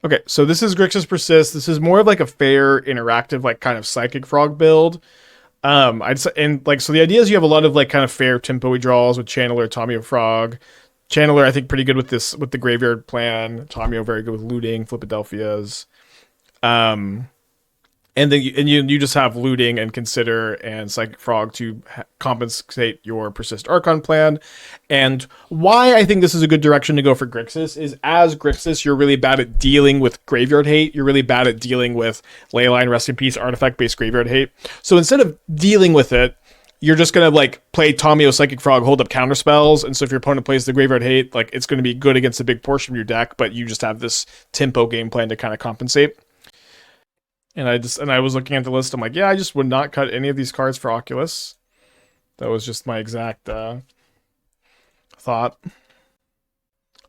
Okay, so this is Grixis Persist. This is more of like a fair, interactive, like kind of Psychic Frog build. I'd say, and like, so the idea is you have a lot of like kind of fair tempo draws with Channeler, Tamiyo Frog. Channeler, I think, pretty good with this, with the Graveyard plan. Tamiyo, very good with looting, Flippadelphias. Um, and then you just have looting and consider and Psychic Frog to compensate your Persist Archon plan. And why I think this is a good direction to go for Grixis is, as Grixis, you're really bad at dealing with graveyard hate. You're really bad at dealing with Leyline, Rest in Peace, artifact based graveyard hate. So instead of dealing with it, you're just gonna like play Tamiyo Psychic Frog, hold up counter spells, and so if your opponent plays the Graveyard Hate, like it's gonna be good against a big portion of your deck, but you just have this tempo game plan to kind of compensate. And I was looking at the list. I'm like, yeah, I just would not cut any of these cards for Oculus. That was just my exact thought.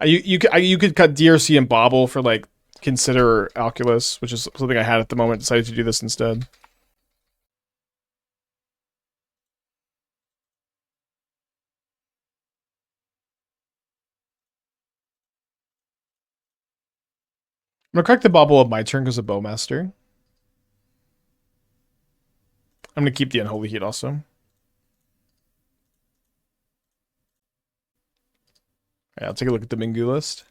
You could cut DRC and Bauble for like consider Oculus, which is something I had at the moment. Decided to do this instead. I'm gonna crack the Bauble of my turn because of Bowmaster. I'm gonna keep the Unholy Heat also. Yeah, I'll take a look at the Mingu list.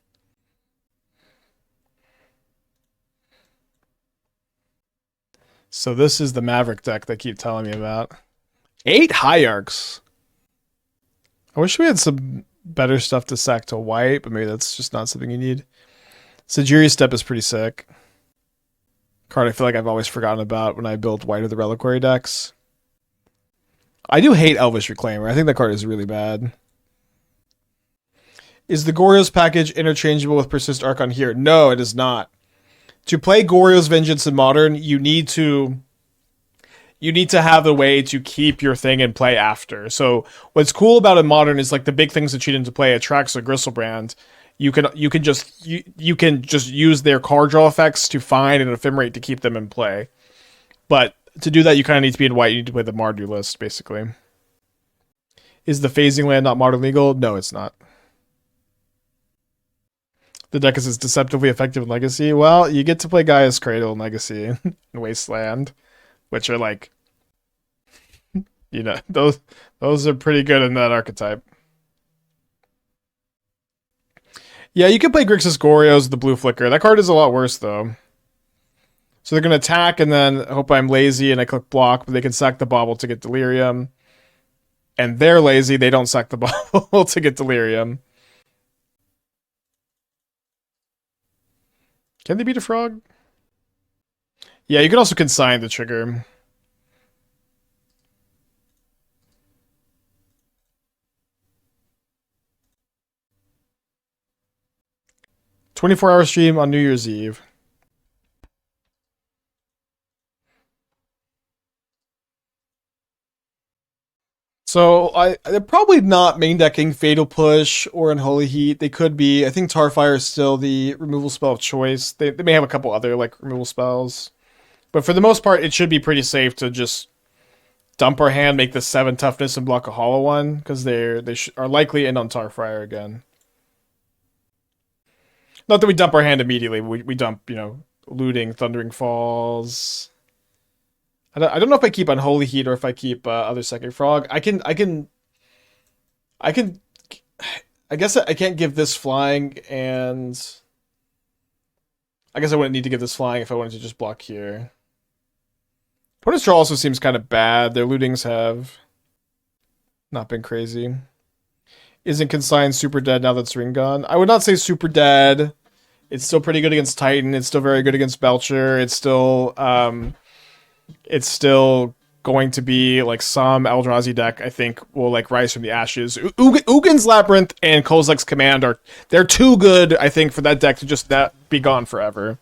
So this is the Maverick deck they keep telling me about. 8 Hierarchs. I wish we had some better stuff to sack to white, but maybe that's just not something you need. Sajiri Step is pretty sick. Card I feel like I've always forgotten about when I built White of the Reliquary decks. I do hate Elvish Reclaimer. I think that card is really bad. Is the Goryo's package interchangeable with Persist Archon here? No, it is not. To play Goryo's Vengeance in Modern, you need to have a way to keep your thing in play after. So what's cool about a Modern is like the big things that cheat into play, Attracts or Gristlebrand. You can just use their card draw effects to find an ephemerate to keep them in play. But to do that, you kind of need to be in white. You need to play the Mardu list, basically. Is the phasing land not modern legal? No, it's not. The deck is deceptively effective in Legacy. Well, you get to play Gaia's Cradle in Legacy and Wasteland, which are like, those are pretty good in that archetype. Yeah, you can play Grixis Goryo's the blue flicker. That card is a lot worse though. So they're gonna attack and then hope I'm lazy and I click block, but they can sack the Bauble to get Delirium. And they're lazy, they don't sack the Bauble to get Delirium. Can they beat a frog? Yeah, you can also consign the trigger. "24-hour stream on New Year's Eve." So they're probably not main decking Fatal Push or Unholy Heat. They could be. I think Tarfire is still the removal spell of choice. They may have a couple other like removal spells, but for the most part, it should be pretty safe to just dump our hand, make the 7 toughness, and block a hollow one because they are likely in on Tarfire again. Not that we dump our hand immediately. We dump looting, Thundering Falls. I don't know if I keep Unholy Heat or if I keep other Psychic Frog. I guess I can't give this flying, and I guess I wouldn't need to give this flying if I wanted to just block here. Opponent's draw also seems kind of bad. Their lootings have not been crazy. Isn't Consign super dead now that's Ring gone? I would not say super dead. It's still pretty good against Titan. It's still very good against Belcher. It's still going to be like some Eldrazi deck I think will like rise from the ashes. Ugin's Labyrinth and Kozilek's Command they're too good I think for that deck to just be gone forever.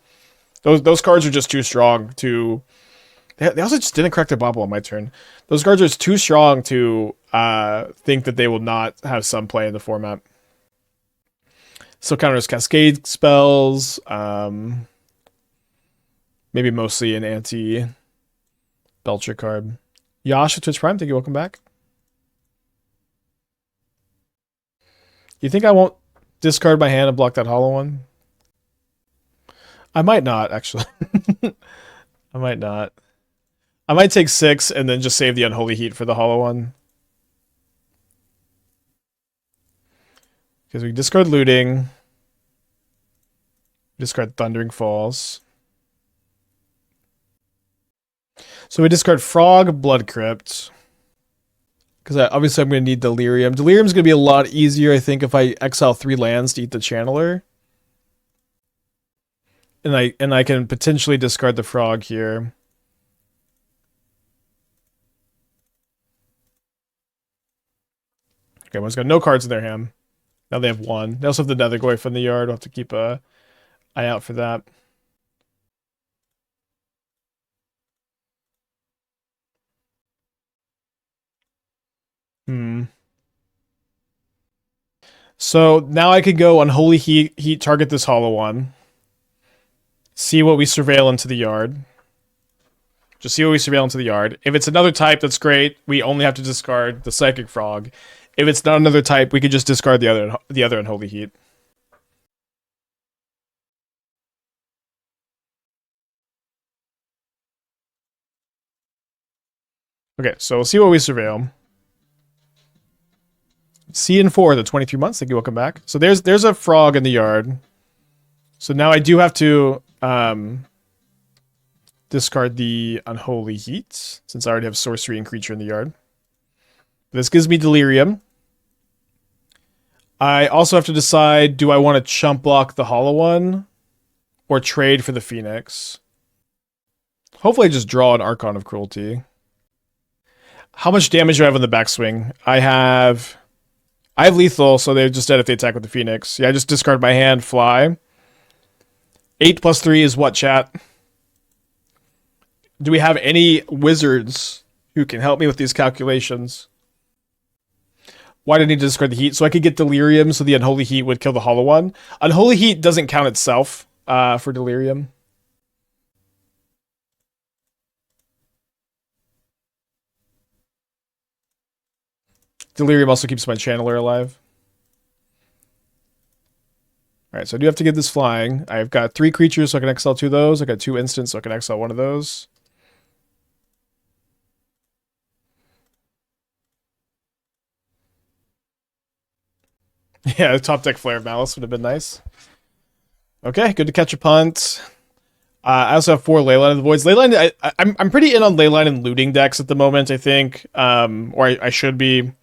Those cards are just too strong to. They also just didn't crack their Bauble on my turn. Those cards are too strong to think that they will not have some play in the format. So counters Cascade spells, maybe mostly an anti-Belcher card. Yash at Twitch Prime, thank you, welcome back. You think I won't discard my hand and block that hollow one? I might not, actually. I might not. I might take 6 and then just save the Unholy Heat for the hollow one. Because we discard Looting. Discard Thundering Falls. So we discard Frog, Blood Crypt. Because obviously I'm going to need Delirium. Delirium's going to be a lot easier, I think, if I exile 3 lands to eat the Channeler. And I can potentially discard the Frog here. Okay, one's got no cards in their hand. Now they have 1. They also have the Nethergoyf in the yard. We'll have to keep an eye out for that. So now I could go Unholy Heat, target this hollow one. See what we surveil into the yard. Just see what we surveil into the yard. If it's another type, that's great. We only have to discard the Psychic Frog. If it's not another type, we could just discard the other Unholy Heat. Okay, so we'll see what we surveil. CN4, the 23 months. Thank you. Welcome back. So there's a frog in the yard. So now I do have to discard the Unholy Heat, since I already have sorcery and creature in the yard. This gives me Delirium. I also have to decide, do I want to chump block the hollow one or trade for the Phoenix? Hopefully I just draw an Archon of Cruelty. How much damage do I have on the backswing? I have lethal, so they're just dead if they attack with the Phoenix. Yeah, I just discard my hand, fly. 8 plus 3 is what, chat? Do we have any wizards who can help me with these calculations? Why do I need to discard the Heat? So I could get Delirium, so the Unholy Heat would kill the hollow one. Unholy Heat doesn't count itself for Delirium. Delirium also keeps my Channeler alive. Alright, so I do have to get this flying. I've got 3 creatures, so I can exile 2 of those. I've got 2 instants, so I can exile 1 of those. Yeah, top deck Flare of Malice would have been nice. Okay, good to catch a punt. I also have 4 Leyline of the Voids. Leyline, I'm pretty in on Leyline and looting decks at the moment, I think. Or I should be.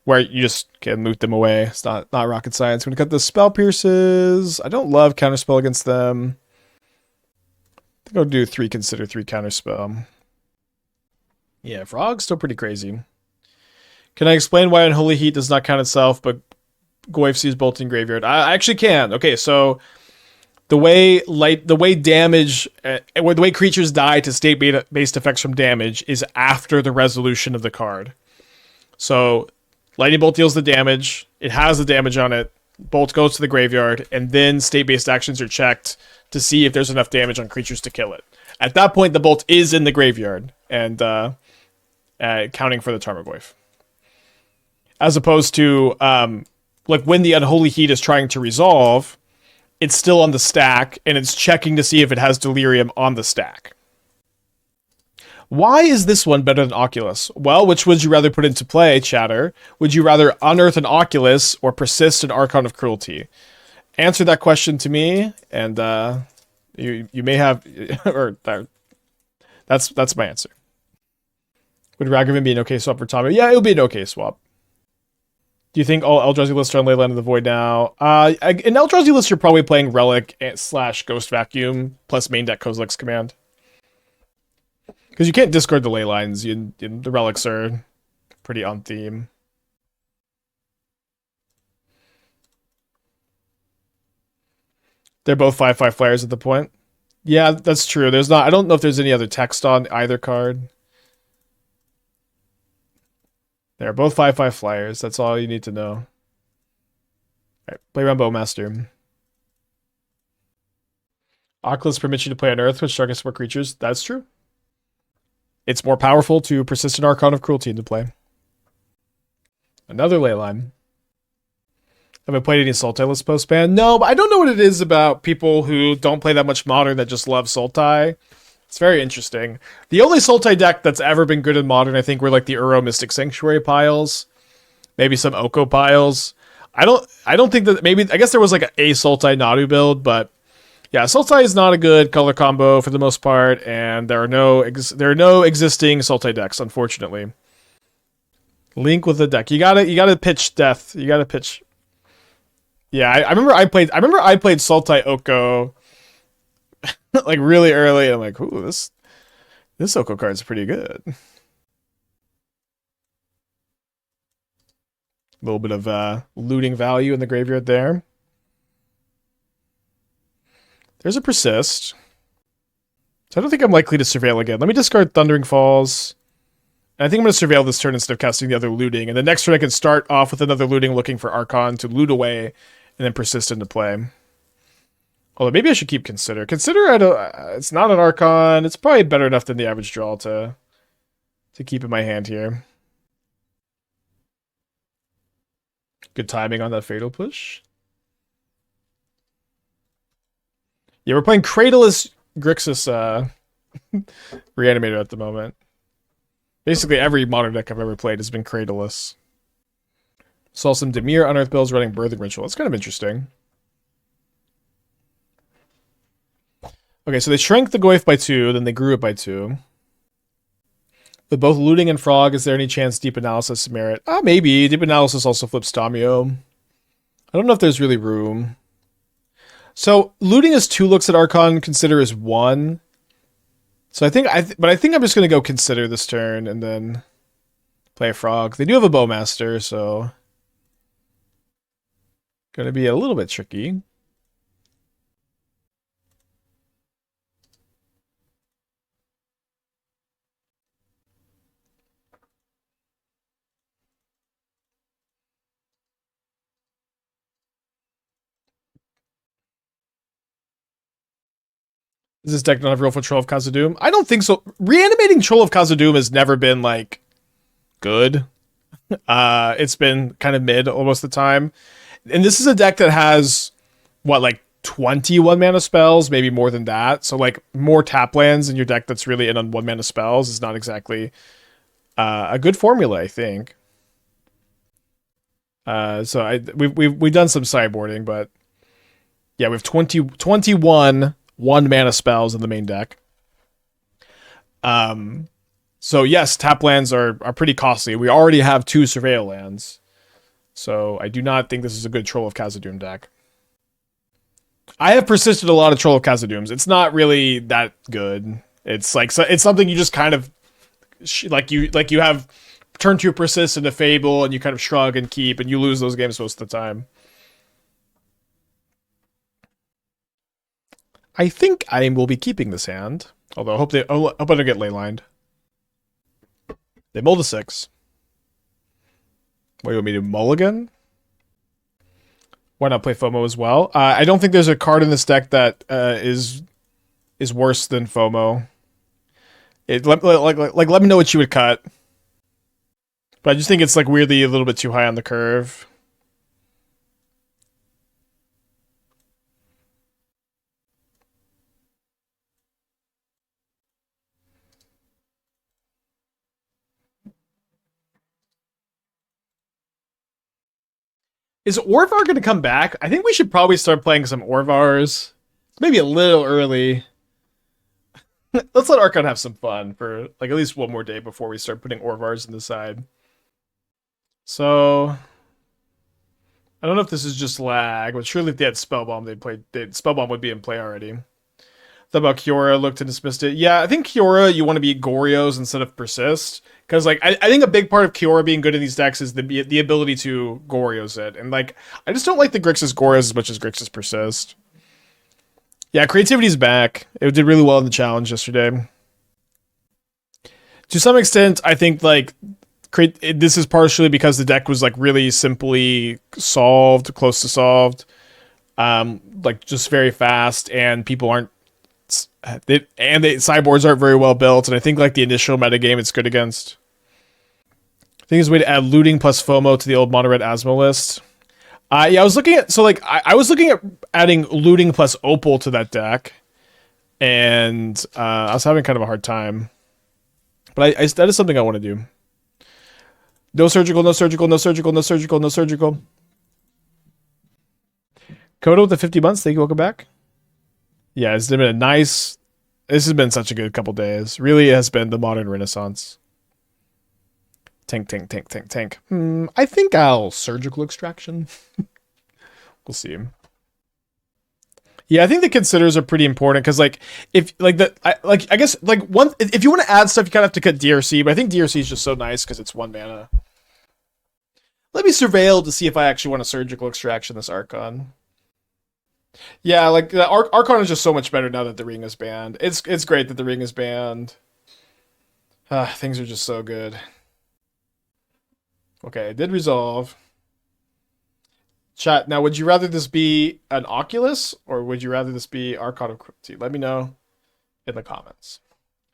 Where you just can loot them away. It's not rocket science. I'm going to cut the Spell Pierces. I don't love Counterspell against them. I think I'll do 3 Consider, 3 Counterspell. Yeah, Frog's still pretty crazy. Can I explain why Unholy Heat does not count itself, but Goyf sees Bolting Graveyard? I actually can. Okay, so the way creatures die to state-based effects from damage is after the resolution of the card. So Lightning Bolt deals the damage. It has the damage on it. Bolt goes to the graveyard, and then state-based actions are checked to see if there's enough damage on creatures to kill it. At that point, the bolt is in the graveyard and counting for the Tarmogoyf. As opposed to like when the Unholy Heat is trying to resolve, it's still on the stack, and it's checking to see if it has Delirium on the stack. Why is this one better than Oculus? Well, which would you rather put into play, chatter? Would you rather unearth an Oculus or persist an Archon of Cruelty? Answer that question to me, and you may have, or that's my answer. Would Ragavan be an okay swap for Tamiyo? Yeah, it would be an okay swap. Do you think all Eldrazi lists are on Leyline of the Void now? In Eldrazi lists, you're probably playing Relic / Ghost Vacuum plus main deck Kozilek's Command. Because you can't discard the Leylines. The Relics are pretty on theme. They're both 5/5 flyers at the point. Yeah, that's true. There's not. I don't know if there's any other text on either card. They're both 5/5 flyers. That's all you need to know. All right, play around Bowmaster. Oculus permits you to play on Earth, which targets more creatures. That's true. It's more powerful to persist an Archon of Cruelty into play. Another Leyline. Have I played any Sultai list post-ban? No, but I don't know what it is about people who don't play that much Modern that just love Sultai. It's very interesting. The only Sultai deck that's ever been good in Modern, I think, were like the Uro Mystic Sanctuary piles. Maybe some Oko piles. I don't think that, maybe, I guess there was like a Sultai Nadu build, but yeah, Sultai is not a good color combo for the most part, and there are no existing Sultai decks, unfortunately. Link with the deck. You gotta pitch death. You gotta pitch. Yeah, I remember I played Sultai Oko like really early. And I'm like, ooh, this Oko card's pretty good. A little bit of looting value in the graveyard there. There's a Persist. So I don't think I'm likely to Surveil again. Let me discard Thundering Falls. And I think I'm going to Surveil this turn instead of casting the other looting. And the next turn I can start off with another looting looking for Archon to loot away and then Persist into play. Although maybe I should keep Consider. Consider, it's not an Archon. It's probably better enough than the average draw to keep in my hand here. Good timing on that Fatal Push. Yeah, we're playing Cradleless Grixis Reanimator at the moment. Basically, every Modern deck I've ever played has been Cradleless. Saw some Dimir Unearthed Bills running Birthing Ritual. It's kind of interesting. Okay, so they shrank the Goyf by 2, then they grew it by 2. With both Looting and Frog, is there any chance Deep Analysis merit? Maybe. Deep Analysis also flips Tamiyo. I don't know if there's really room. So, Looting is 2 looks at Archon, Consider is 1. So I think I'm just gonna go Consider this turn and then play a Frog. They do have a Bowmaster, so gonna be a little bit tricky. Is this deck not have real for Troll of Khazad-dûm? I don't think so. Reanimating Troll of Khazad-dûm has never been, like, good. It's been kind of mid almost the time. And this is a deck that has, what, like 21 mana spells, maybe more than that. So, like, more tap lands in your deck that's really in on 1 mana spells is not exactly a good formula, I think. So we've done some sideboarding, but yeah, we have 21 1 mana spells in the main deck. So yes, tap lands are pretty costly. We already have 2 Surveil lands. So I do not think this is a good Troll of Khazad-dûm deck. I have persisted a lot of Troll of Khazad-dûms. It's not really that good. It's like, it's something you just kind of like you have turn 2 persist into Fable and you kind of shrug and keep and you lose those games most of the time. I think I will be keeping this hand. Although I hope I don't get leylined. They mulled a 6. What, you want me to mulligan? Why not play FOMO as well? I don't think there's a card in this deck that is worse than FOMO. Let me know what you would cut. But I just think it's like weirdly a little bit too high on the curve. Is Orvar going to come back? I think we should probably start playing some Orvars. It's maybe a little early. Let's let Archon have some fun for like at least one more day before we start putting Orvars in the side. So I don't know if this is just lag, but surely if they had Spellbomb, Spellbomb would be in play already. Thought about Kiora, looked and dismissed it. Yeah, I think Kiora, you want to beat Gorios instead of Persist. Because, like, I think a big part of Kiora being good in these decks is the ability to Gorios it. And, like, I just don't like the Grixis Gorios as much as Grixis Persist. Yeah, creativity's back. It did really well in the challenge yesterday. To some extent, I think, like, this is partially because the deck was, like, really simply solved, close to solved. Like, just very fast, and people aren't the sideboards aren't very well built, and I think like the initial metagame it's good against. I think there's a way to add looting plus FOMO to the old mono red Asmo list. Yeah, I was looking at I was looking at adding looting plus opal to that deck, and I was having kind of a hard time. But that is something I want to do. No surgical, no surgical, no surgical, no surgical, no surgical. Kodo with the 50 months. Thank you. Welcome back. Yeah, it's been a nice. This has been such a good couple days. Really has been the modern renaissance. Tank, tank, tank, tank, tank. I think I'll surgical extraction. We'll see. Yeah, I think the considers are pretty important because, like, if like the I guess like one if you want to add stuff, you kind of have to cut DRC. But I think DRC is just so nice because it's 1 mana. Let me surveil to see if I actually want a surgical extraction this Archon. Yeah, like the Archon is just so much better now that the ring is banned. It's great that the ring is banned. Things are just so good. Okay, it did resolve. Chat, now would you rather this be an Oculus or would you rather this be Archon of Cruelty? Let me know in the comments.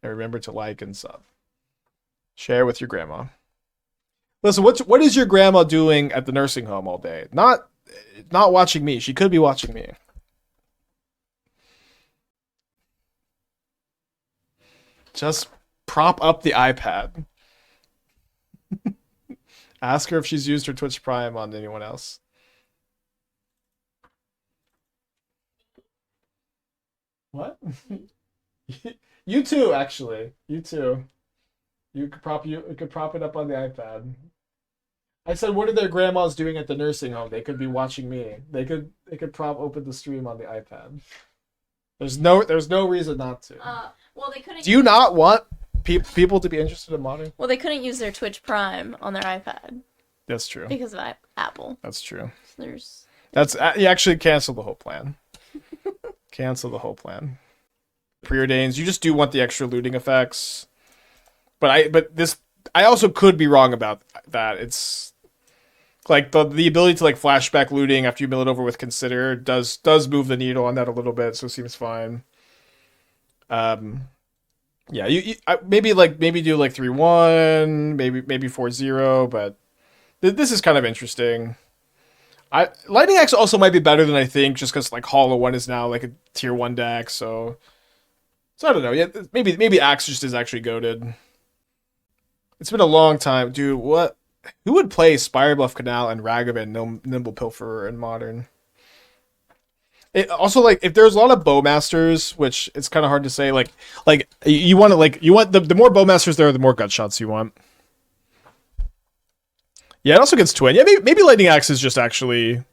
And remember to like and sub. Share with your grandma. Listen, what is your grandma doing at the nursing home all day? Not watching me. She could be watching me. Just prop up the iPad. Ask her if she's used her Twitch Prime on anyone else. What? You too, actually. You too. You could prop it up on the iPad. I said, what are their grandmas doing at the nursing home? They could be watching me. They could prop open the stream on the iPad. There's no reason not to. Well, they couldn't. Do you not want people to be interested in modern? Well, they couldn't use their Twitch Prime on their iPad. That's true. Because of Apple. That's true. So there's. You actually cancel the whole plan. Cancel the whole plan. Preordains. You just do want the extra looting effects. But I also could be wrong about that. It's like the ability to like flashback looting after you mill it over with consider does move the needle on that a little bit, so it seems fine. Yeah, maybe do like 3-1, maybe 4-0, but this is kind of interesting. Lightning Axe also might be better than I think, just because like Hollow 1 is now like a tier 1 deck, so I don't know. Yeah, maybe Axe just is actually goated. It's been a long time, dude. What? Who would play Spirebluff Canal and Ragavan, Nimble Pilferer in Modern? Also, like, if there's a lot of Bowmasters, which it's kind of hard to say, like you want the more Bowmasters there are, the more gut shots you want. Yeah, it also gets Twin. Yeah, maybe Lightning Axe is just actually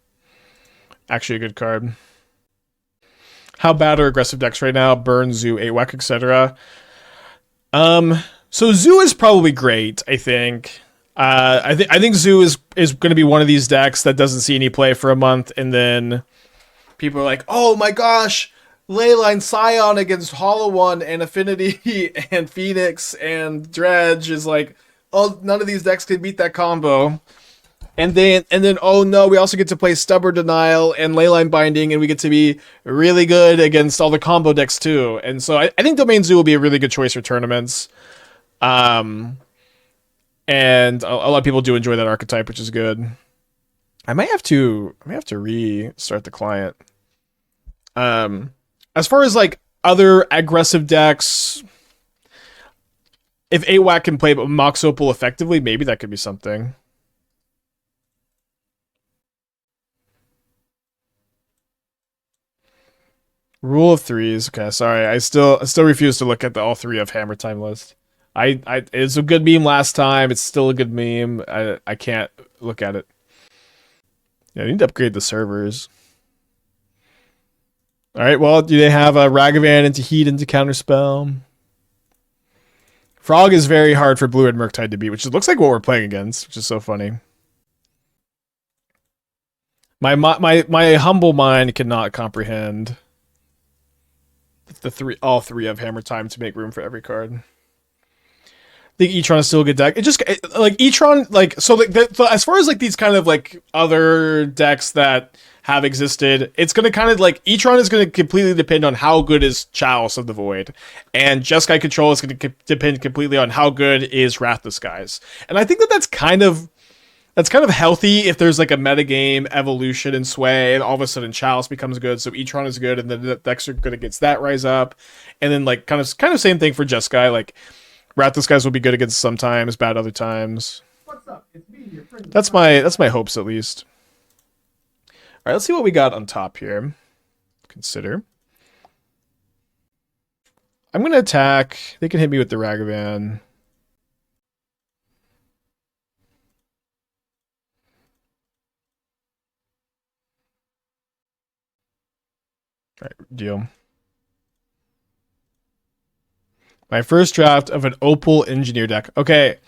a good card. How bad are aggressive decks right now? Burn, Zoo, 8-Wack, etc. So Zoo is probably great, I think. I think Zoo is going to be one of these decks that doesn't see any play for a month, and then people are like, oh my gosh, Leyline Scion against Hollow One and Affinity and Phoenix and Dredge is like, oh, none of these decks can beat that combo. And then oh no, we also get to play Stubborn Denial and Leyline Binding, and we get to be really good against all the combo decks too. And so I think Domain Zoo will be a really good choice for tournaments. And a lot of people do enjoy that archetype, which is good. I might have to restart the client. As far as like other aggressive decks, if 8-Wack can play Mox Opal effectively, maybe that could be something. Rule of threes. Okay, sorry. I still refuse to look at the all three of Hammer Time list. It's a good meme last time. It's still a good meme. I can't look at it. Yeah, I need to upgrade the servers. All right. Well, do they have a Ragavan into Heat into Counterspell? Frog is very hard for Blue and Murktide to beat, which looks like what we're playing against, which is so funny. My humble mind cannot comprehend all three of Hammer Time to make room for every card. I think E-Tron is still a good deck. E-Tron, so as far as like these kind of like other decks that have existed, it's going to kind of like E-Tron is going to completely depend on how good is Chalice of the Void, and Jeskai Control is going to depend completely on how good is Wrath of Skies. And I think that's kind of That's kind of healthy if there's like a metagame evolution in Sway, and all of a sudden Chalice becomes good, so Etron is good, and then the decks are good against that rise up, and then like kind of same thing for Jeskai. Like Rathless guys will be good against sometimes, bad other times. What's up? It's me, your friend. That's my hopes at least. All right, let's see what we got on top here. Consider. I'm gonna attack. They can hit me with the Ragavan. All right, deal. My first draft of an Opal Engineer deck. Okay.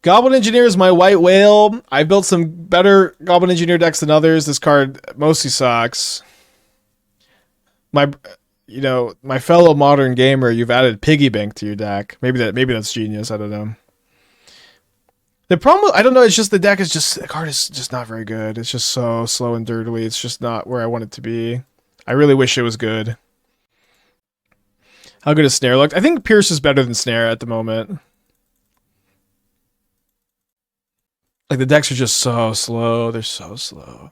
Goblin Engineer is my white whale. I built some better Goblin Engineer decks than others. This card mostly sucks. My fellow modern gamer, you've added Piggy Bank to your deck. Maybe that's genius. I don't know. The problem, I don't know. It's just the card is just not very good. It's just so slow and dirtily. It's just not where I want it to be. I really wish it was good. How good is Snare looked? I think Pierce is better than Snare at the moment. Like, the decks are just so slow. They're so slow.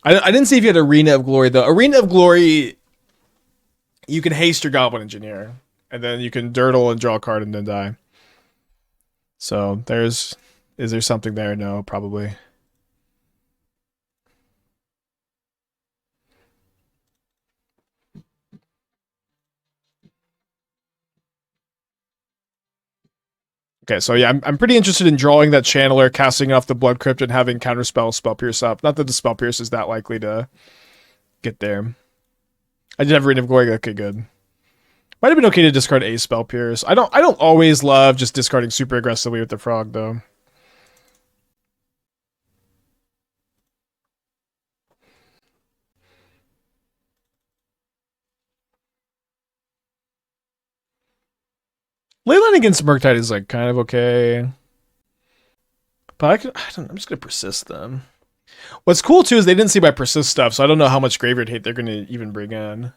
I didn't see if you had Arena of Glory, though. Arena of Glory, you can haste your Goblin Engineer. And then you can Dirtle and draw a card and then die. So, is there something there? No, probably. Okay, so yeah, I'm pretty interested in drawing that Channeler, casting off the Blood Crypt, and having Counterspell, Spell Pierce up. Not that the Spell Pierce is that likely to get there. I did have Ring of Glory. Okay, good. Might have been okay to discard a Spell Pierce. I don't always love just discarding super aggressively with the Frog, though. Leyline against Murktide is like kind of okay. But I'm just gonna persist them. What's cool too is they didn't see my persist stuff, so I don't know how much graveyard hate they're gonna even bring in.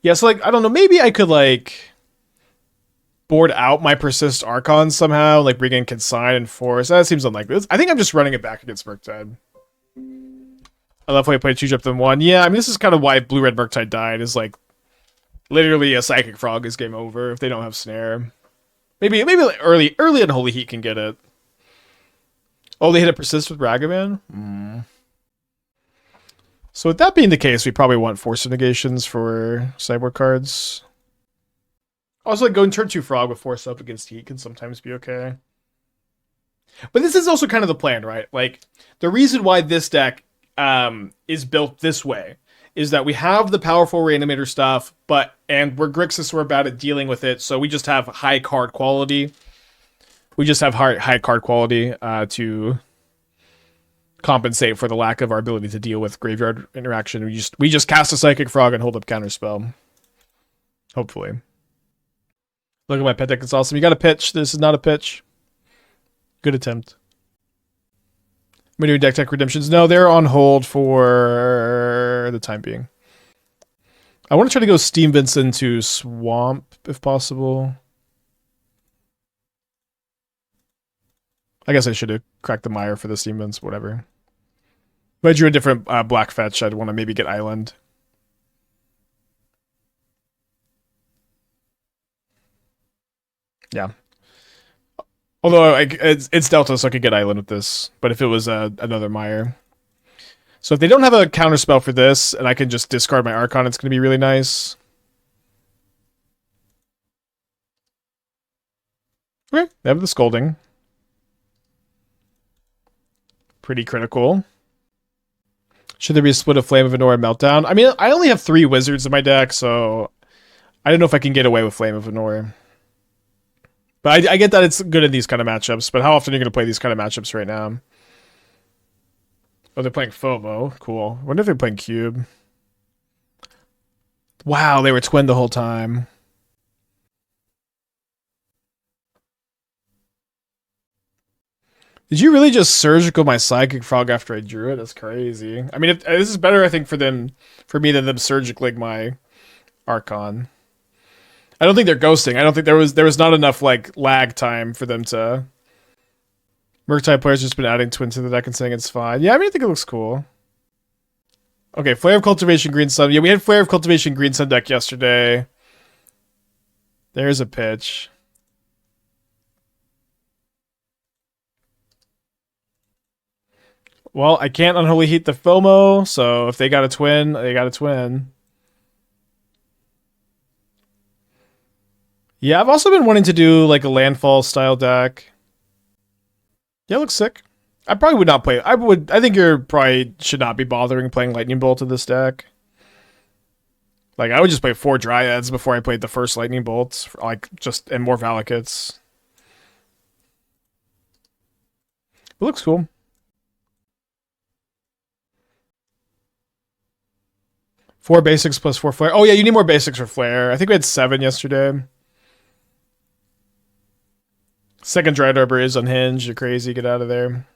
Yeah, so like I don't know, maybe I could like board out my persist Archon somehow, like bring in Consign and Force. That seems unlikely. I think I'm just running it back against Murktide. I love when I play 2-drop them 1. Yeah, I mean this is kind of why Blue-Red Murktide died, is like literally a Psychic Frog is game over if they don't have Snare. Maybe like early Unholy Heat can get it. Oh, they hit a Persist with Ragavan? So with that being the case, we probably want Force of Negations for sideboard cards. Also, like going turn 2 Frog with Force up against Heat can sometimes be okay. But this is also kind of the plan, right? Like, the reason why this deck is built this way is that we have the powerful Reanimator stuff, and we're Grixis, we're bad at dealing with it, so we just have high card quality. We just have high card quality to compensate for the lack of our ability to deal with graveyard interaction. We just cast a Psychic Frog and hold up Counterspell. Hopefully. Look at my pet deck, it's awesome. You got a pitch. This is not a pitch. Good attempt. Am I doing deck tech redemptions? No, they're on hold for the time being. I want to try to go Steam Vincent to Swamp, if possible. I guess I should have cracked the Mire for the Steam Vince, whatever. If I drew a different black fetch, I'd want to maybe get Island. Yeah. Although it's Delta, so I could get Island with this. But if it was another Mire. So if they don't have a counterspell for this, and I can just discard my Archon, it's going to be really nice. Okay, they have the Scalding. Pretty critical. Should there be a split of Flame of Venor and Meltdown? I mean, I only have 3 wizards in my deck, so I don't know if I can get away with Flame of Venor. But I get that it's good in these kind of matchups, but how often are you going to play these kind of matchups right now? Oh, they're playing FOMO. Cool. I wonder if they're playing Cube. Wow, they were twinned the whole time. Did you really just surgical my Psychic Frog after I drew it? That's crazy. I mean, this is better, I think, for me than them surgically my Archon. I don't think they're ghosting. I don't think there was not enough like lag time for them to Murktide players just been adding twin to the deck and saying it's fine. Yeah, I mean, I think it looks cool. Okay, Flare of Cultivation Green Sun. Yeah, we had Flare of Cultivation Green Sun deck yesterday. There's a pitch. Well, I can't Unholy Heat the FOMO, so if they got a twin, they got a twin. Yeah, I've also been wanting to do like a landfall style deck. Yeah, it looks sick. I probably would not play. I think you're probably should not be bothering playing Lightning Bolt in this deck. Like I would just play 4 Dryads before I played the first Lightning Bolts, like just and more Valakuts. It looks cool. Four basics plus 4 flare. Oh yeah, you need more basics for flare. I think we had 7 yesterday. Second Dryad Arbor is unhinged. You're crazy. Get out of there.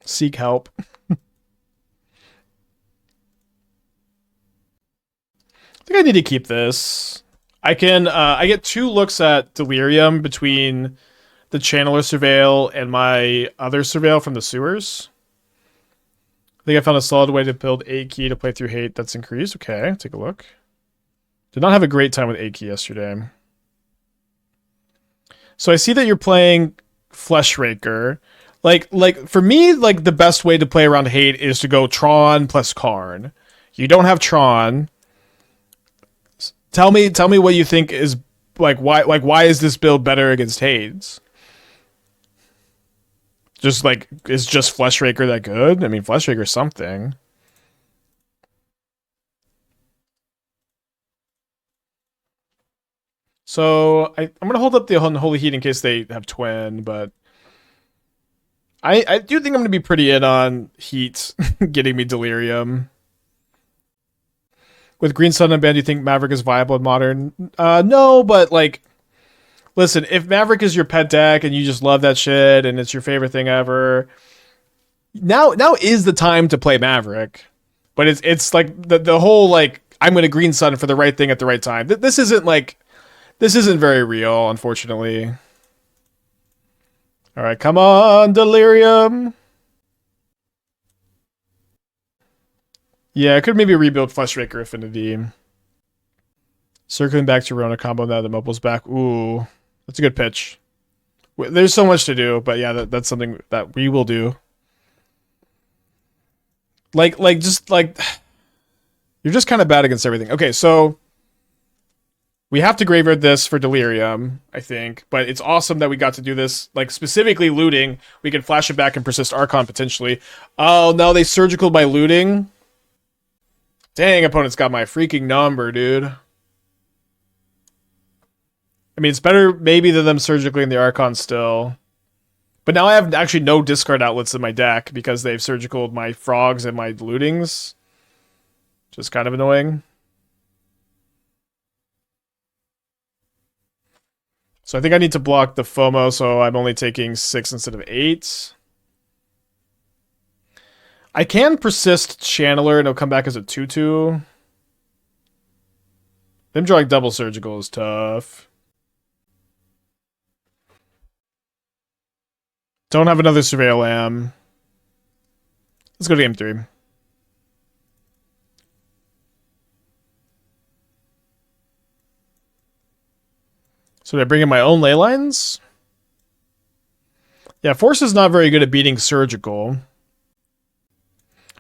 Seek help. I think I need to keep this. I get 2 looks at Delirium between the Channeler Surveil and my other Surveil from the Sewers. I think I found a solid way to build 8 key to play through hate that's increased. Okay, take a look. Did not have a great time with 8 key yesterday. So I see that you're playing Fleshraker. Like for me, like the best way to play around hate is to go Tron plus Karn. You don't have Tron. Tell me what you think is why is this build better against Hades? Just like is just Fleshraker that good? I mean, Fleshraker's something. So I'm gonna hold up the Unholy Heat in case they have twin, but I do think I'm gonna be pretty in on Heat getting me Delirium. With Green Sun and Band, do you think Maverick is viable in Modern? No, but like, listen, if Maverick is your pet deck and you just love that shit and it's your favorite thing ever, now is the time to play Maverick. But it's like the whole like I'm gonna Green Sun for the right thing at the right time. This isn't very real, unfortunately. All right, come on, Delirium. Yeah, I could maybe rebuild Fleshraker Affinity. Circling back to Rona combo now that Mobile's back. Ooh, that's a good pitch. There's so much to do, but yeah, that's something that we will do. Just you're just kind of bad against everything. Okay, so we have to graveyard this for Delirium, I think, but it's awesome that we got to do this. Like, specifically looting, we can flash it back and persist Archon potentially. Oh, no, they surgical by looting? Dang, opponent's got my freaking number, dude. I mean, it's better maybe than them surgically in the Archon still. But now I have actually no discard outlets in my deck because they've surgicaled my frogs and my lootings. Just kind of annoying. So I think I need to block the FOMO, so I'm only taking 6 instead of 8. I can persist Channeler and it'll come back as a 2/2. Them drawing double surgical is tough. Don't have another Surveil Lamb. Let's go to game 3. So did I bring in my own Leylines? Yeah, Force is not very good at beating surgical.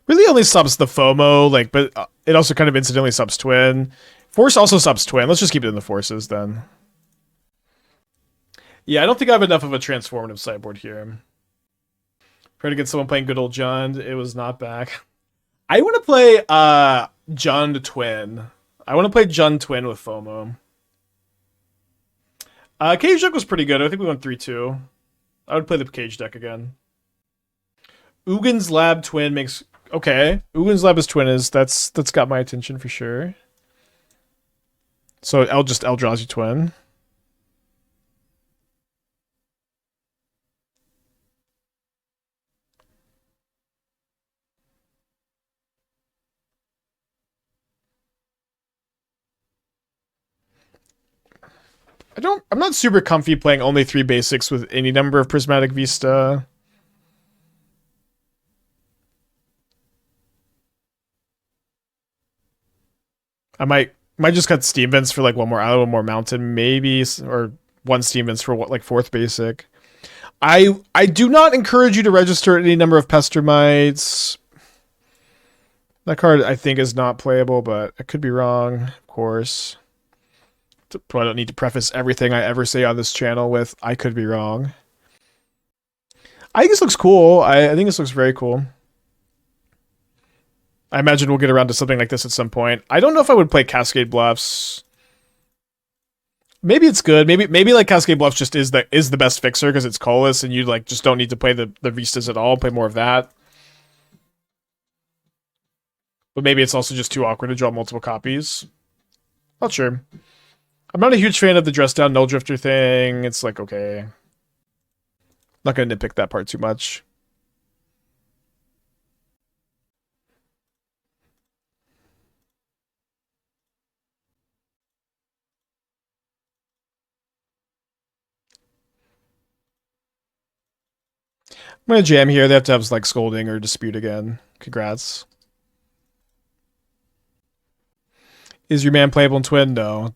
Really only subs the FOMO, like, but it also kind of incidentally subs twin. Force also subs twin. Let's just keep it in the Forces then. Yeah, I don't think I have enough of a transformative sideboard here. Try to get someone playing good old Jund. It was not back. I want to play Jund twin. I want to play Jund twin with FOMO. Cage deck was pretty good. I think we went 3-2. I would play the Cage deck again. Ugin's Lab twin makes... Okay. Ugin's Lab is twin is... That's got my attention for sure. So Eldrazi twin. I'm not super comfy playing only 3 basics with any number of Prismatic Vista. I might just cut Steam Vents for like one more Island, one more Mountain, maybe, or one Steam Vents for what, like 4th basic. I do not encourage you to register any number of Pestermites. That card I think is not playable, but I could be wrong, of course. I don't need to preface everything I ever say on this channel with I could be wrong. I think this looks cool. I think this looks very cool. I imagine we'll get around to something like this at some point. I don't know if I would play Cascade Bluffs. Maybe it's good. Maybe like Cascade Bluffs just is the best fixer because it's colorless and you like just don't need to play the Vistas at all. Play more of that. But maybe it's also just too awkward to draw multiple copies. Not sure. I'm not a huge fan of the dress down Null Drifter thing. It's like, okay. Not gonna nitpick that part too much. I'm gonna jam here. They have to have like Scolding or Dispute again. Congrats. Is your man playable in Twin? No.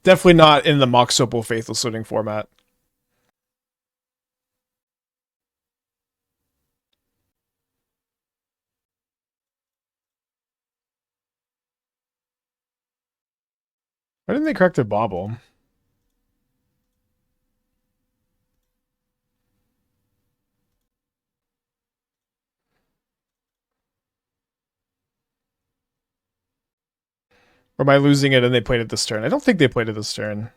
Definitely not in the Mox Opal Faithless Looting format. Why didn't they correct their Bauble? Or am I losing it and they played it this turn? I don't think they played it this turn.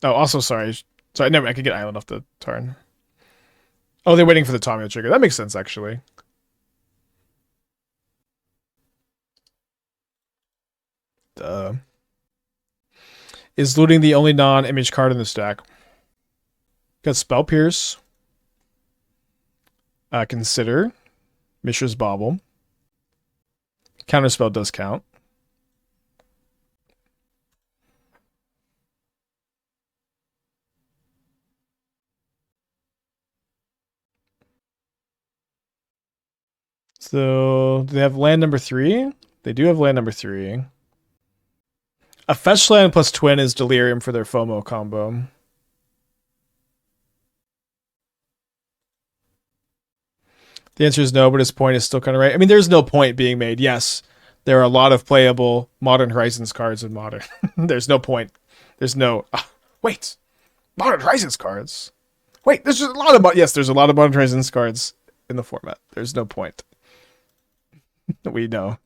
Oh, also, sorry. Sorry, never. I could get Island off the turn. Oh, they're waiting for the Tamiyo trigger. That makes sense, actually. Duh. Is looting the only non-image card in the stack? Got Spell Pierce. Consider. Mishra's Bauble. Counterspell does count. So, do they have land number 3? They do have land number 3. A fetch land plus Twin is Delirium for their FOMO combo. The answer is no, but his point is still kind of right. I mean, there's no point being made. Yes, there are a lot of playable Modern Horizons cards in Modern. There's no point. There's no... wait. Modern Horizons cards? Wait, there's just a lot of... Yes, there's a lot of Modern Horizons cards in the format. There's no point. We know.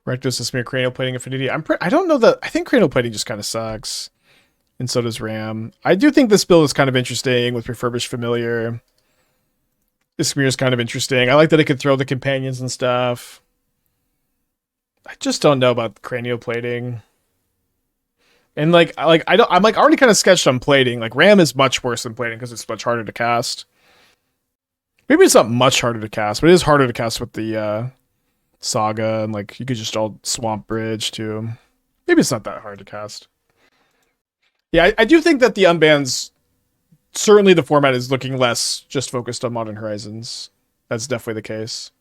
Rectus is mere cranial plating affinity. I don't know that. I think cranial plating just kind of sucks. And so does Ram. I do think this build is kind of interesting with Refurbished Familiar. This mirror is kind of interesting. I like that it could throw the companions and stuff. I just don't know about cranial plating. And I'm like already kind of sketched on plating. Like Ram is much worse than plating because it's much harder to cast. Maybe it's not much harder to cast, but it is harder to cast with the Saga, and like you could just all Swamp Bridge too. Maybe it's not that hard to cast. Yeah, I do think that the unbans, certainly the format is looking less just focused on Modern Horizons. That's definitely the case.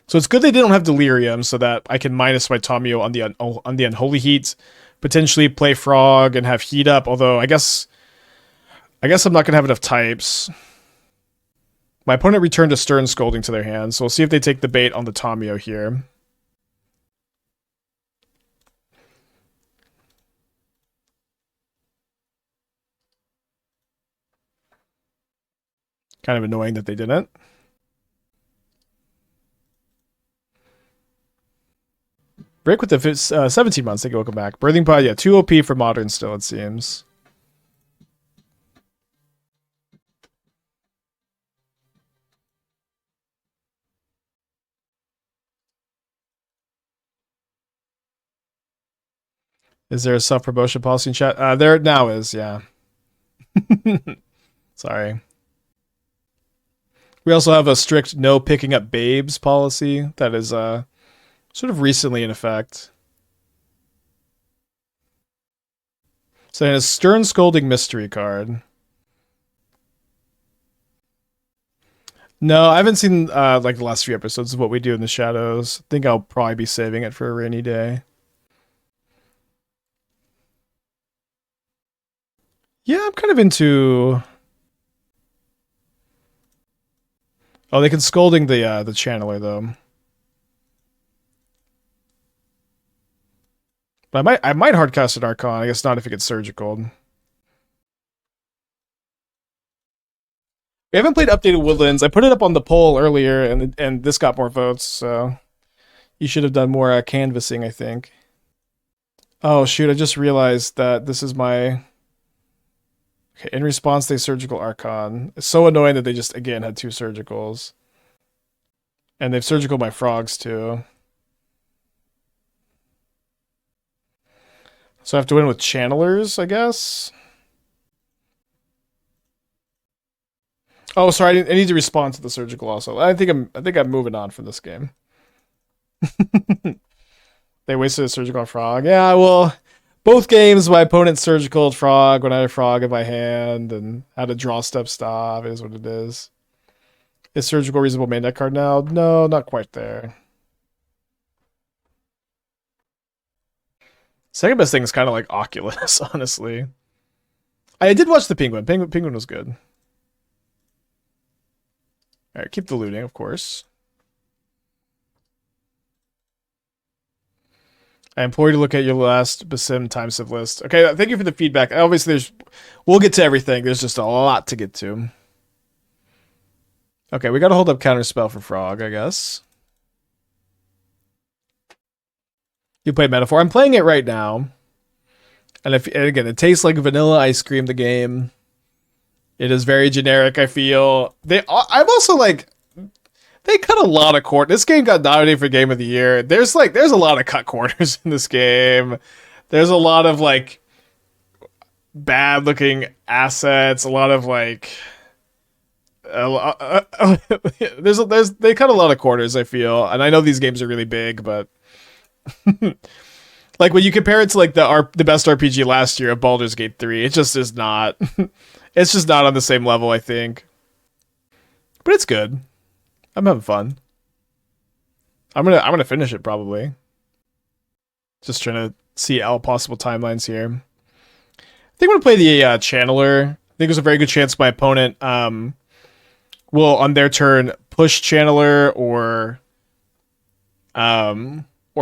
So it's good they didn't have Delirium, so that I can minus my Tamiyo on the Unholy Heat, potentially play Frog and have Heat up. Although I guess I'm not gonna have enough types. My opponent returned a Stern Scolding to their hand, so we'll see if they take the bait on the Tamiyo here. Kind of annoying that they didn't. Break with the 17 months. Thank you. Welcome back. Birthing Pod, yeah, 2 OP for Modern still, it seems. Is there a self-promotion policy in chat? There now is, yeah. Sorry. We also have a strict no picking up babes policy that is sort of recently in effect. So it has Stern Scolding Mystery card. No, I haven't seen like the last few episodes of What We Do in the Shadows. I think I'll probably be saving it for a rainy day. Yeah, I'm kind of into. Oh, they can Scolding the Channeler though. But I might hardcast an Archon. I guess not if it gets surgical. We haven't played Updated Woodlands. I put it up on the poll earlier, and this got more votes. So you should have done more canvassing, I think. Oh shoot! I just realized that this is my. Okay, in response, they surgical Archon. It's so annoying that they just again had 2 surgicals, and they've surgical my frogs too. So I have to win with channelers, I guess. Oh, sorry. I need to respond to the surgical also. I think I'm moving on from this game. They wasted a surgical frog. Yeah, well, both games my opponent surgical frog when I had a frog in my hand and had a draw step stop is what it is. Is surgical reasonable main deck card now? No, not quite there. Second best thing is kind of like Oculus, honestly. I did watch the Penguin. Penguin was good. Alright, keep the looting, of course. I implore you to look at your last Basim time sieve list. Okay, thank you for the feedback. Obviously, we'll get to everything. There's just a lot to get to. Okay, we gotta hold up Counterspell for Frog, I guess. You play Metaphor. I'm playing it right now. And again, it tastes like vanilla ice cream, the game. It is very generic, I feel. I'm also like, they cut a lot of corners. This game got nominated for Game of the Year. There's a lot of cut corners in this game. There's a lot of like bad looking assets. A lot of like, they cut a lot of corners, I feel. And I know these games are really big, but like when you compare it to like the best RPG last year of Baldur's Gate 3, it just is not. It's just not on the same level, I think. But it's good. I'm having fun. I'm gonna finish it probably. Just trying to see all possible timelines here. I think I'm gonna play the Channeler. I think there's a very good chance my opponent will on their turn push Channeler or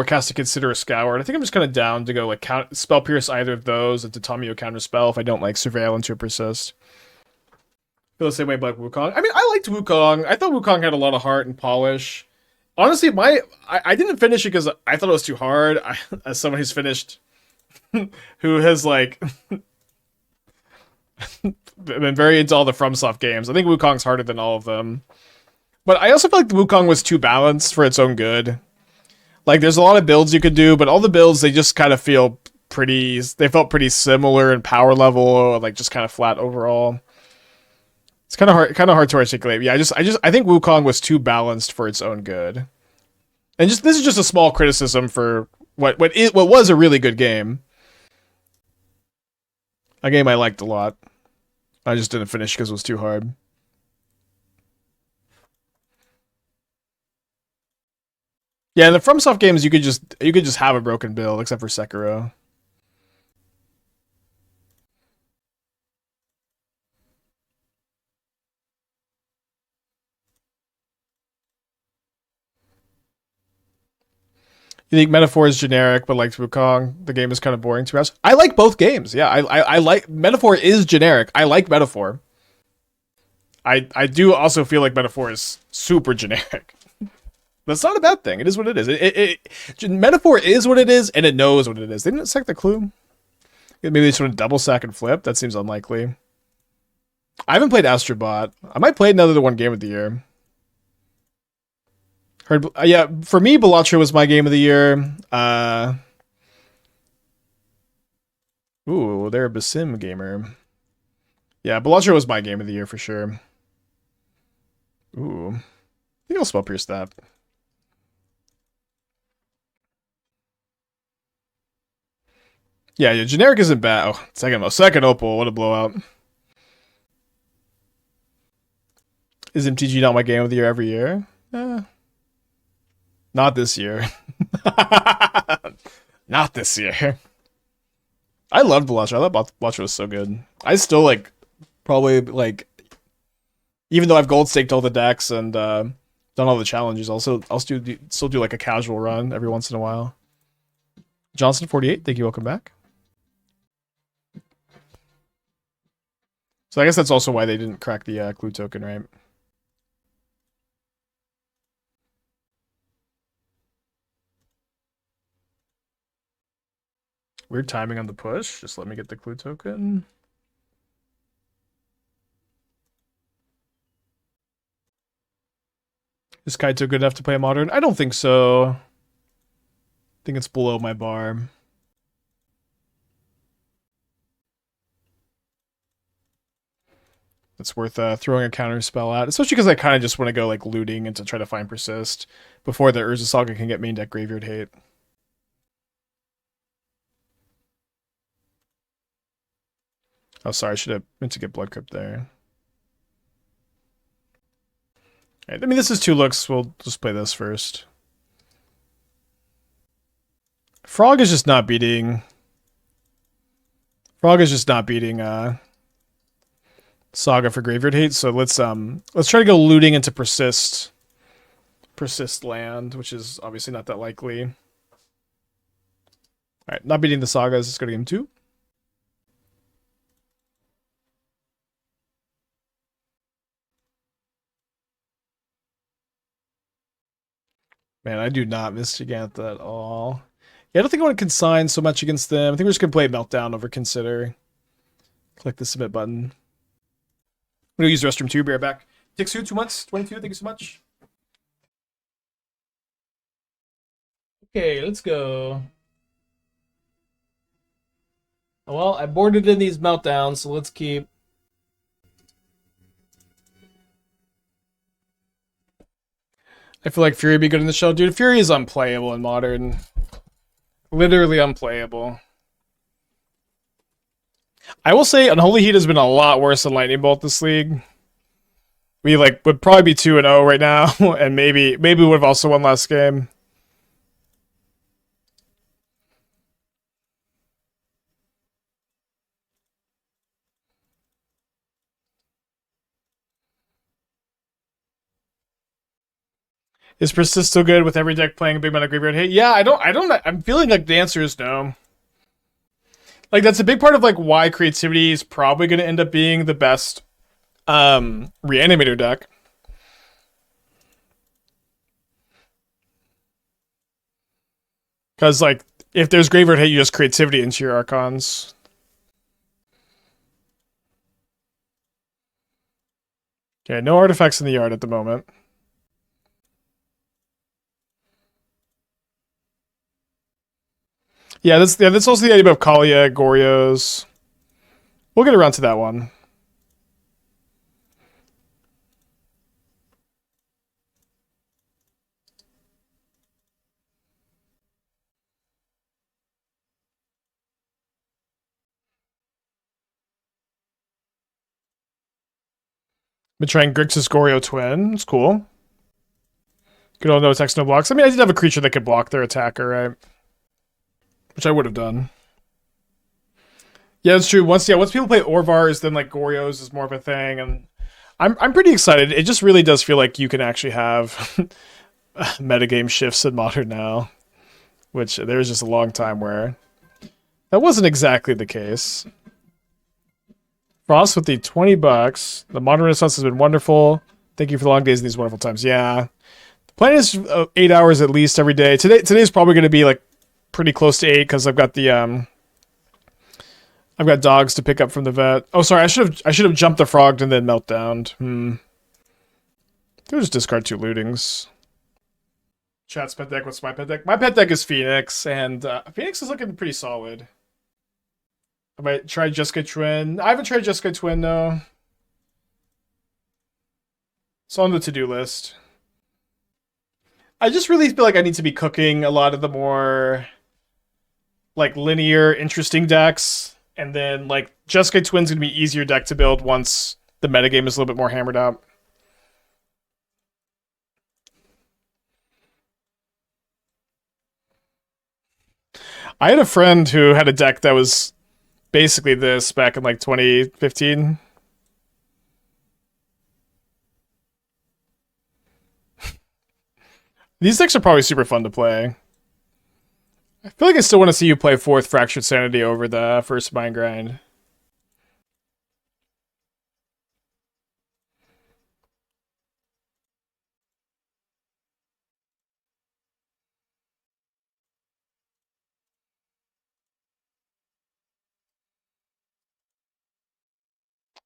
cast a Consider a Scour. I think I'm just kind of down to go like Spell Pierce either of those into Tamiyo Counterspell if I don't like Surveillance or Persist. Feel the same way about Wukong. I mean, I liked Wukong. I thought Wukong had a lot of heart and polish. Honestly, I didn't finish it because I thought it was too hard. As someone who's finished, who has like been very into all the FromSoft games, I think Wukong's harder than all of them. But I also feel like the Wukong was too balanced for its own good. Like, there's a lot of builds you could do, but all the builds, they just kind of feel pretty... They felt pretty similar in power level, or like just kind of flat overall. It's kind of hard to articulate. Yeah, I think Wukong was too balanced for its own good. And this is just a small criticism for what was a really good game. A game I liked a lot. I just didn't finish because it was too hard. Yeah, in the FromSoft games, you could just have a broken build, except for Sekiro. You think Metaphor is generic, but like Wukong, the game is kind of boring to us. I like both games. Yeah, I like Metaphor is generic. I like Metaphor. I do also feel like Metaphor is super generic. That's not a bad thing. It is what it is. Metaphor is what it is, and it knows what it is. They didn't sack the clue. Maybe they sort of double sack and flip. That seems unlikely. I haven't played Astrobot. I might play another one game of the year. Yeah, for me, Balatro was my game of the year. Ooh, they're a Basim gamer. Yeah, Bellagio was my game of the year for sure. Ooh. I think I'll spell pierce that. Yeah, generic isn't bad. Oh, second Opal, what a blowout. Is MTG not my game of the year every year? Not this year. Not this year. I loved Bellagio. I thought Bellagio was so good. I still like, probably like, even though I've gold staked all the decks and done all the challenges, I'll still do like a casual run every once in a while. Johnson48, thank you, welcome back. So I guess that's also why they didn't crack the clue token, right? Weird timing on the push. Just let me get the clue token. Is Kaito good enough to play a modern? I don't think so. I think it's below my bar. It's worth throwing a counter spell at, especially because I kind of just want to go like looting and to try to find persist before the Urza Saga can get main deck graveyard hate. Oh, sorry, I should have meant to get Blood Crypt there. Right, I mean, this is 2 looks. We'll just play this first. Frog is just not beating. Saga for graveyard hate. So let's try to go looting into persist land, which is obviously not that likely. All right, not beating the Sagas. Let's go to game 2. Man, I do not miss Gigantha at all. Yeah, I don't think I want to consign so much against them. I think we're just going to play Meltdown over Consider. Click the submit button. I'm going to use restroom 2. Be right back. Dixu, 2 months. 22, thank you so much. Okay, let's go. Well, I boarded in these Meltdowns, so let's keep... I feel like Fury would be good in the show. Dude, Fury is unplayable in Modern. Literally unplayable. I will say Unholy Heat has been a lot worse than Lightning Bolt this league. We like would probably be 2-0 right now, and maybe we would have also won last game. Is Persist still good with every deck playing a big amount of graveyard hate? Yeah, I'm feeling like the answer is no. Like, that's a big part of, like, why creativity is probably going to end up being the best Reanimator deck. Because, like, if there's graveyard hate, you just creativity into your Archons. Okay, no artifacts in the yard at the moment. Yeah, that's also the idea of Kalia, Gorios. We'll get around to that one. Been trying Grixis Goryo Twin. It's cool. Good old no text, no blocks. I mean, I did have a creature that could block their attacker, right? Which I would have done. Yeah, that's true. Once people play Orvars, then like Gorios is more of a thing, and I'm pretty excited. It just really does feel like you can actually have metagame shifts in Modern now, which there was just a long time where that wasn't exactly the case. Frost with the $20. The Modern Renaissance has been wonderful. Thank you for the long days and these wonderful times. Yeah, the plan is 8 hours at least every day. Today's probably going to be like pretty close to 8 because I've got the I've got dogs to pick up from the vet. Oh, sorry, I should have jumped the frog and then meltdowned. I'll just discard 2 lootings. Chat's pet deck. What's my pet deck? My pet deck is Phoenix, and Phoenix is looking pretty solid. I might try Jeskai Twin. I haven't tried Jeskai Twin, though. It's on the to-do list. I just really feel like I need to be cooking a lot of the more like linear, interesting decks, and then like Jeskai Twin's gonna be easier deck to build once the metagame is a little bit more hammered out. I had a friend who had a deck that was basically this back in like 2015. These decks are probably super fun to play. I feel like I still want to see you play fourth Fractured Sanity over the first Mind Grind.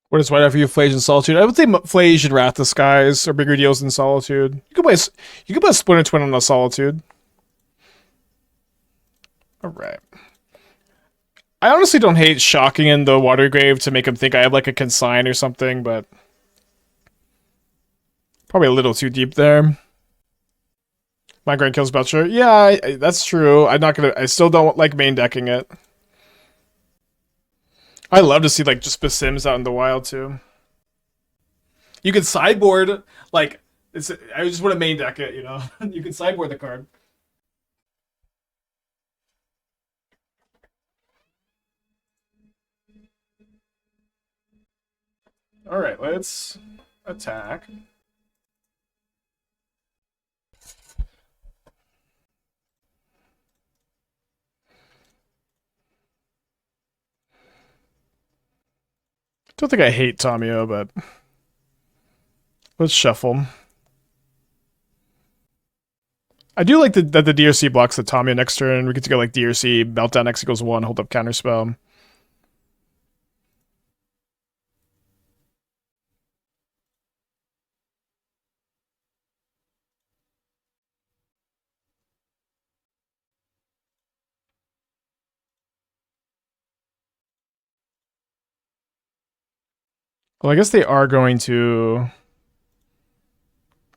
What is white out for you? Flage and Solitude. I would say Flage and Wrath of Skies are bigger deals than Solitude. You could play a Splinter Twin on a Solitude. Alright. I honestly don't hate shocking in the Watery Grave to make him think I have like a Consign or something, but probably a little too deep there. Migraine kills Belcher. Yeah, that's true. I still don't like main decking it. I love to see like just Sims out in the wild too. You can sideboard like I just want to main deck it, you know. You can sideboard the card. All right, let's attack. Don't think I hate Tamiyo, but let's shuffle. I do like that the DRC blocks the Tamiyo next turn. We get to go like DRC, Meltdown X equals 1, hold up Counterspell. Well, I guess they are going to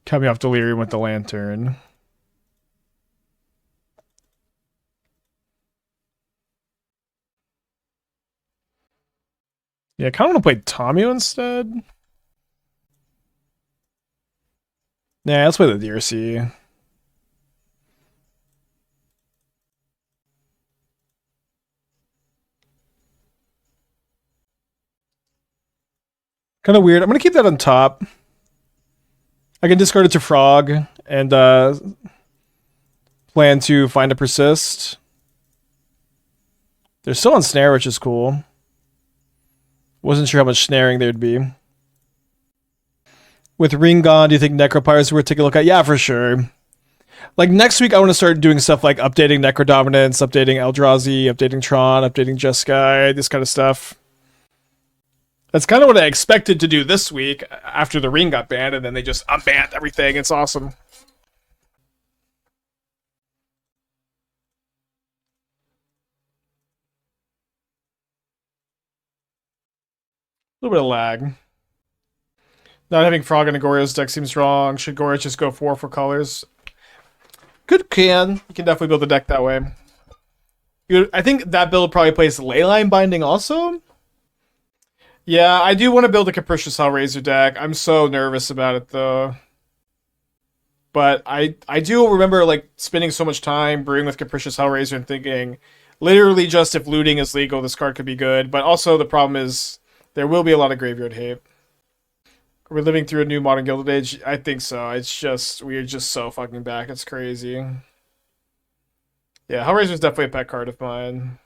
cut me off Delirium with the Lantern. Yeah, I kind of want to play Tamiyo instead. Nah, let's play the DRC. Kind of weird. I'm going to keep that on top. I can discard it to Frog and plan to find a Persist. They're still on Snare, which is cool. Wasn't sure how much snaring there'd be. With Ring gone, do you think Necropyres are worth taking a look at? Yeah, for sure. Like next week, I want to start doing stuff like updating Necrodominance, updating Eldrazi, updating Tron, updating Jeskai, this kind of stuff. That's kind of what I expected to do this week after the Ring got banned, and then they just unbanned everything. It's awesome. A little bit of lag. Not having Frog in a Gorya's deck seems wrong. Should Gorya just go 4 for colors? You can definitely build a deck that way. I think that build probably plays Leyline Binding also. Yeah, I do want to build a Capricious Hellraiser deck. I'm so nervous about it though. But I do remember like spending so much time brewing with Capricious Hellraiser and thinking, literally just if looting is legal, this card could be good. But also the problem is there will be a lot of graveyard hate. Are we living through a new modern Gilded Age? I think so. It's just we're just so fucking back. It's crazy. Yeah, Hellraiser's definitely a pet card of mine.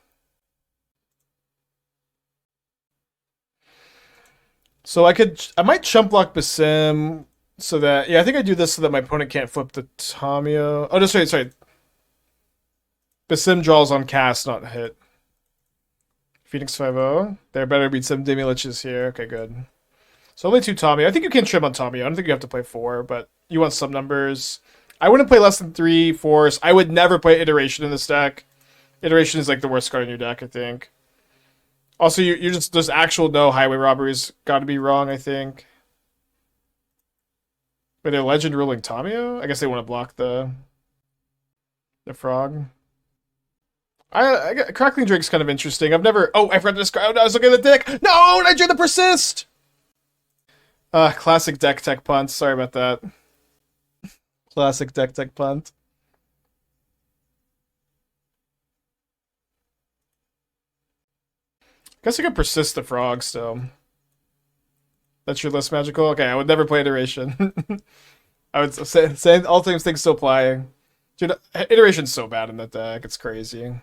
So I might chump block Basim so that, yeah, I think I do this so that my opponent can't flip the Tamiyo. Oh, no, sorry. Basim draws on cast, not hit. Phoenix 5-0. There better be some Demi-Liches here. Okay, good. So only 2 Tamiyo. I think you can trim on Tamiyo. I don't think you have to play 4, but you want some numbers. I wouldn't play less than 3 Force. I would never play Iteration in this deck. Iteration is like the worst card in your deck, I think. Also, you're just there's actual no highway robberies. Got to be wrong, I think. But they're legend ruling Tamiyo. I guess they want to block the frog. Crackling Drake's kind of interesting. I've never. Oh, I forgot to describe. I was looking at the deck. No, and I drew the persist. Classic deck tech punt. Sorry about that. Classic deck tech punt. Guess I could persist the frog still. That's your list, Magical? Okay, I would never play Iteration. I would say all things still apply. Dude, Iteration's so bad in that deck. It's crazy.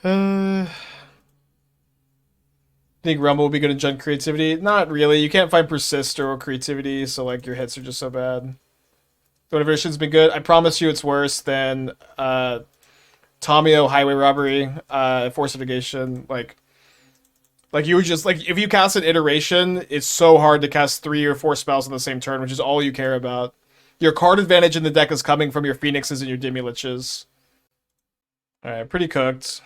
Think Rumble will be good in Gen Creativity? Not really. You can't find Persist or Creativity, so like your hits are just so bad. The Iteration's been good. I promise you it's worse than Tamiyo, Highway Robbery, Force of Negation. Like you would just like if you cast an Iteration, it's so hard to cast 3 or 4 spells on the same turn, which is all you care about. Your card advantage in the deck is coming from your Phoenixes and your Demi-Liches. Alright, pretty cooked.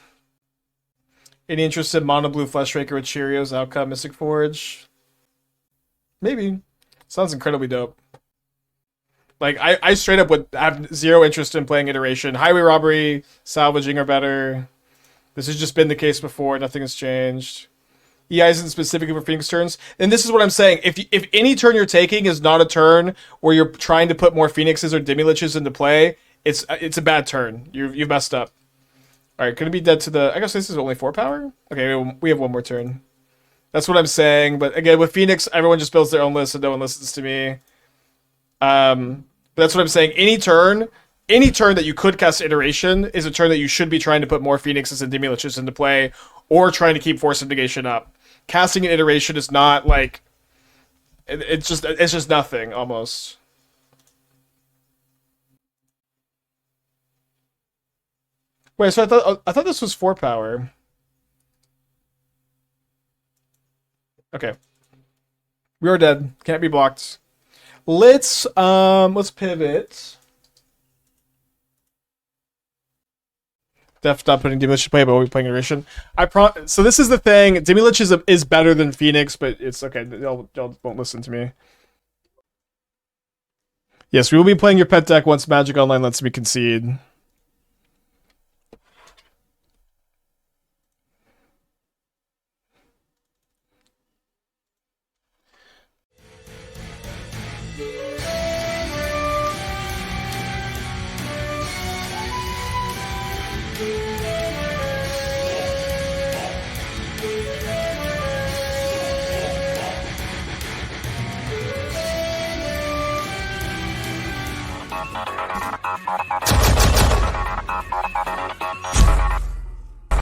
Any interest in Mono Blue Fleshraker with Cheerios, Outcome, Mystic Forge? Maybe. Sounds incredibly dope. Like, I straight up would have zero interest in playing Iteration. Highway Robbery, Salvaging are better. This has just been the case before. Nothing has changed. EI isn't specifically for Phoenix turns. And this is what I'm saying. If any turn you're taking is not a turn where you're trying to put more Phoenixes or Demi-Liches into play, it's a bad turn. You've messed up. Alright, could it be dead to the... I guess this is only 4 power? Okay, we have one more turn. That's what I'm saying. But again, with Phoenix, everyone just builds their own list and no one listens to me. But that's what I'm saying. Any turn that you could cast Iteration is a turn that you should be trying to put more Phoenixes and Demi-Liches into play, or trying to keep Force of Negation up. Casting an Iteration is not like it's just nothing almost. Wait, so I thought this was 4 power. Okay. We are dead. Can't be blocked. Let's pivot. Def not putting Demi-Lich to play, but we'll be playing Iteration. So this is the thing. Demi-Lich is better than Phoenix, but it's okay. Y'all won't listen to me. Yes, we will be playing your pet deck once Magic Online lets me concede.